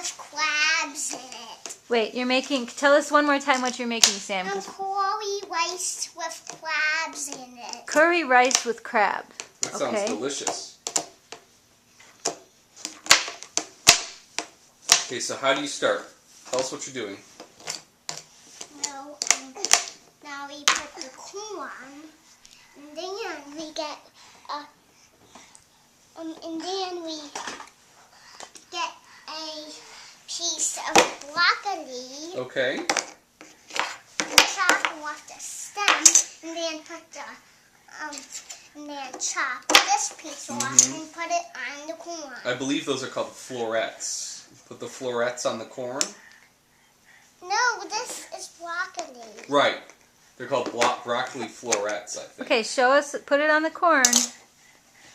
with crabs in it. Wait, tell us one more time what you're making, Sam. Curry rice with crabs in it. Curry rice with crab. That sounds delicious. Okay, so how do you start? Tell us what you're doing. Now we put the corn, and then we get a piece of broccoli. Okay. And chop off the stem, and then chop this piece off and put it on the corn. I believe those are called florets. Put the florets on the corn. No, this is broccoli. Right. They're called broccoli florets, I think. Okay, show us. Put it on the corn.